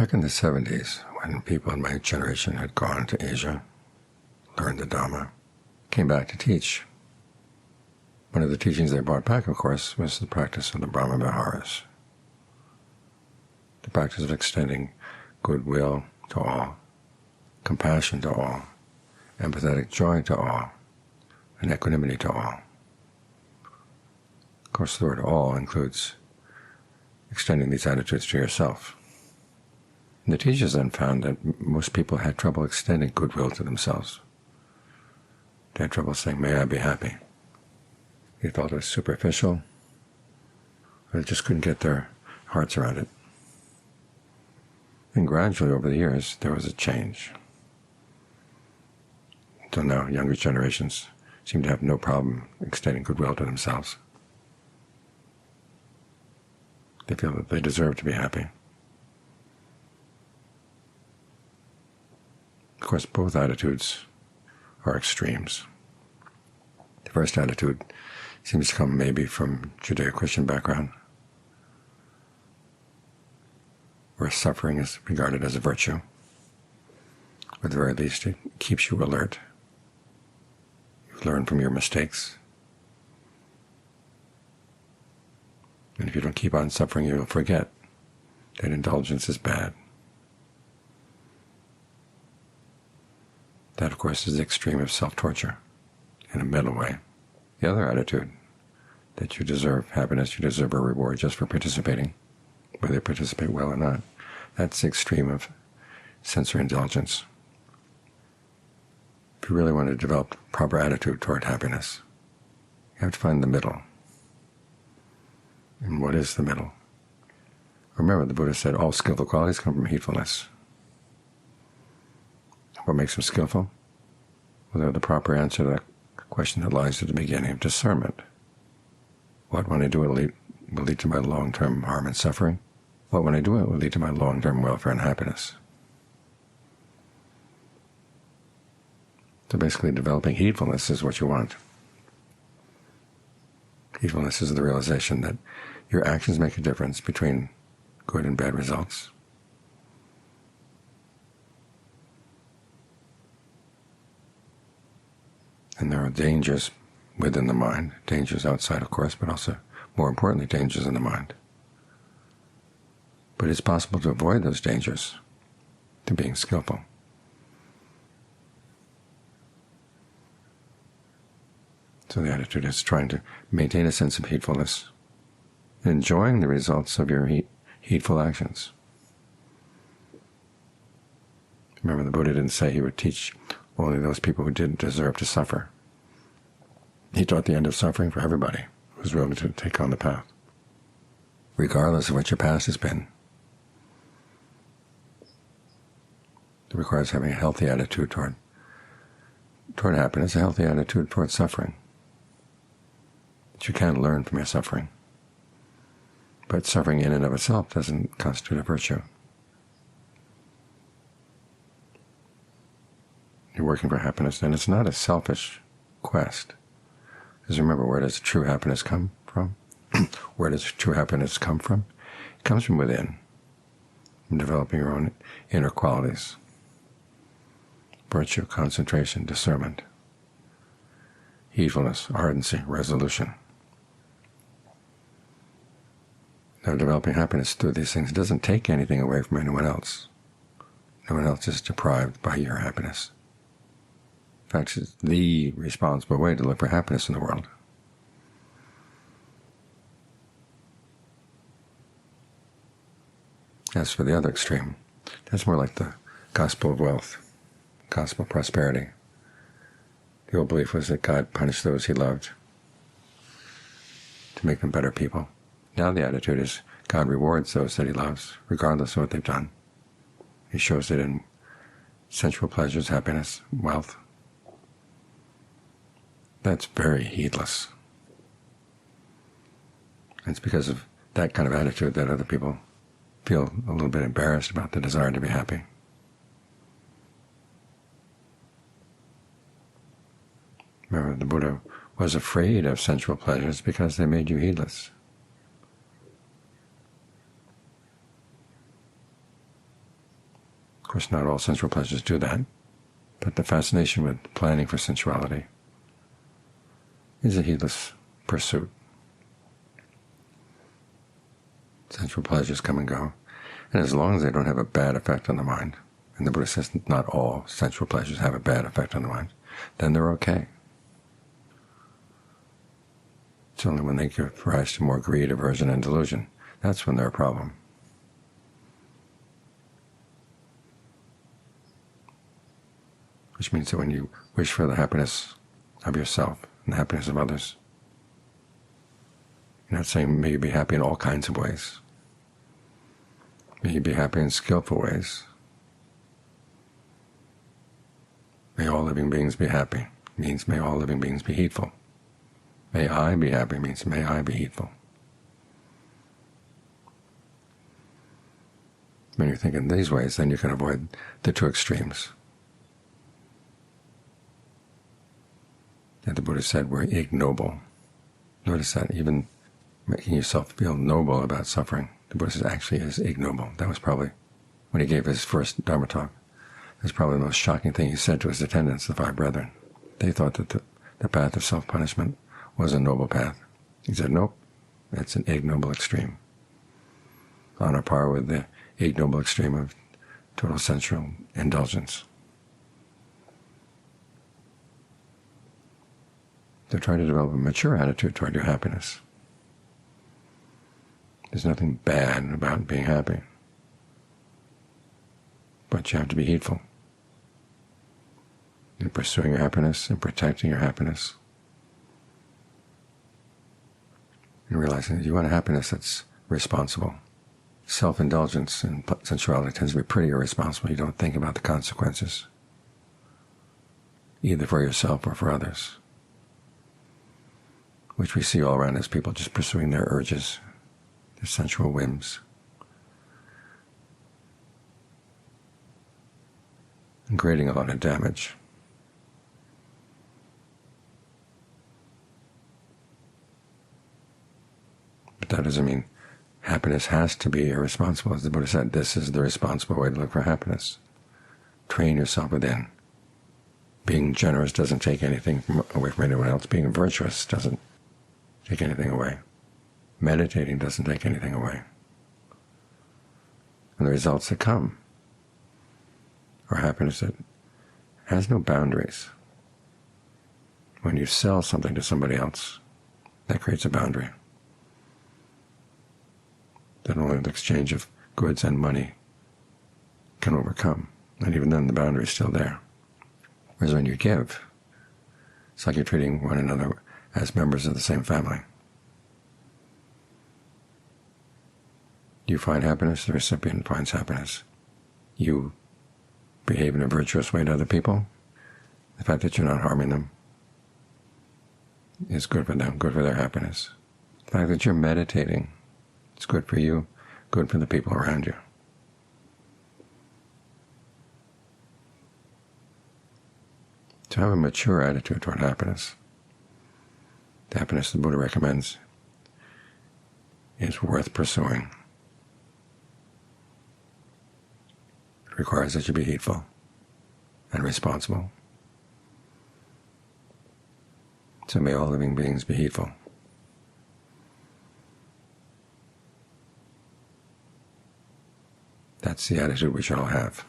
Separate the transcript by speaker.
Speaker 1: Back in the 70s, when people in my generation had gone to Asia, learned the Dhamma, came back to teach, one of the teachings they brought back, of course, was the practice of the Brahma Viharas, the practice of extending goodwill to all, compassion to all, empathetic joy to all, and equanimity to all. Of course, the word all includes extending these attitudes to yourself. And the teachers then found that most people had trouble extending goodwill to themselves. They had trouble saying, "May I be happy." They felt it was superficial, or they just couldn't get their hearts around it. And gradually, over the years, there was a change. Until now, younger generations seem to have no problem extending goodwill to themselves. They feel that they deserve to be happy. Of course, both attitudes are extremes. The first attitude seems to come maybe from Judeo-Christian background, where suffering is regarded as a virtue. Or at the very least, it keeps you alert. You learn from your mistakes. And if you don't keep on suffering, you'll forget that indulgence is bad. That, of course, is the extreme of self-torture in a middle way. The other attitude, that you deserve happiness, you deserve a reward just for participating, whether you participate well or not, that's the extreme of sensory indulgence. If you really want to develop proper attitude toward happiness, you have to find the middle. And what is the middle? Remember, the Buddha said all skillful qualities come from heedfulness. What makes them skillful? Well, they're the proper answer to that question that lies at the beginning of discernment. What, when I do it, will lead to my long-term harm and suffering? What, when I do it, will lead to my long-term welfare and happiness? So basically, developing heedfulness is what you want. Heedfulness is the realization that your actions make a difference between good and bad results. And there are dangers within the mind, dangers outside, of course, but also, more importantly, dangers in the mind. But it's possible to avoid those dangers through being skillful. So the attitude is trying to maintain a sense of heedfulness, enjoying the results of your heedful actions. Remember, the Buddha didn't say he would teach only those people who didn't deserve to suffer. He taught the end of suffering for everybody who was willing to take on the path, regardless of what your past has been. It requires having a healthy attitude toward happiness, a healthy attitude toward suffering. That you can learn from your suffering. But suffering in and of itself doesn't constitute a virtue. You're working for happiness, and it's not a selfish quest. Because remember, where does true happiness come from? Where does true happiness come from? It comes from within, from developing your own inner qualities: virtue, concentration, discernment, heedfulness, ardency, resolution. Now, developing happiness through these things doesn't take anything away from anyone else. No one else is deprived by your happiness. In fact, it's the responsible way to look for happiness in the world. As for the other extreme, that's more like the gospel of wealth, gospel of prosperity. The old belief was that God punished those he loved to make them better people. Now the attitude is God rewards those that he loves, regardless of what they've done. He shows it in sensual pleasures, happiness, wealth. That's very heedless. It's because of that kind of attitude that other people feel a little bit embarrassed about the desire to be happy. Remember, the Buddha was afraid of sensual pleasures because they made you heedless. course, not all sensual pleasures do that, but the fascination with planning for sensuality is a heedless pursuit. Sensual pleasures come and go, and as long as they don't have a bad effect on the mind, and the Buddha says not all sensual pleasures have a bad effect on the mind, then they're okay. It's only when they give rise to more greed, aversion, and delusion, that's when they're a problem. Which means that when you wish for the happiness of yourself and the happiness of others, you're not saying, may you be happy in all kinds of ways. May you be happy in skillful ways. May all living beings be happy means may all living beings be heedful. May I be happy means may I be heedful. When you think in these ways, then you can avoid the two extremes that the Buddha said were ignoble. Notice that even making yourself feel noble about suffering, the Buddha says actually is ignoble. That was probably, when he gave his first Dhamma talk, that's probably the most shocking thing he said to his attendants, the five brethren. They thought that the path of self-punishment was a noble path. He said, nope, it's an ignoble extreme, on a par with the ignoble extreme of total sensual indulgence. So try to develop a mature attitude toward your happiness. There's nothing bad about being happy, but you have to be heedful in pursuing your happiness and protecting your happiness, and realizing that you want a happiness that's responsible. Self-indulgence and sensuality tends to be pretty irresponsible. You don't think about the consequences, either for yourself or for others, which we see all around as people just pursuing their urges, their sensual whims, and creating a lot of damage. But that doesn't mean happiness has to be irresponsible. As the Buddha said, this is the responsible way to look for happiness. Train yourself within. Being generous doesn't take anything away from anyone else. Being virtuous doesn't take anything away. Meditating doesn't take anything away. And the results that come are happiness that has no boundaries. When you sell something to somebody else, that creates a boundary that only the exchange of goods and money can overcome. And even then, the boundary is still there. Whereas when you give, it's like you're treating one another as members of the same family. You find happiness, the recipient finds happiness. You behave in a virtuous way to other people, the fact that you're not harming them is good for them, good for their happiness. The fact that you're meditating, it's good for you, good for the people around you. To have a mature attitude toward happiness, the happiness the Buddha recommends, is worth pursuing. It requires that you be heedful and responsible. So may all living beings be heedful. That's the attitude we should all have.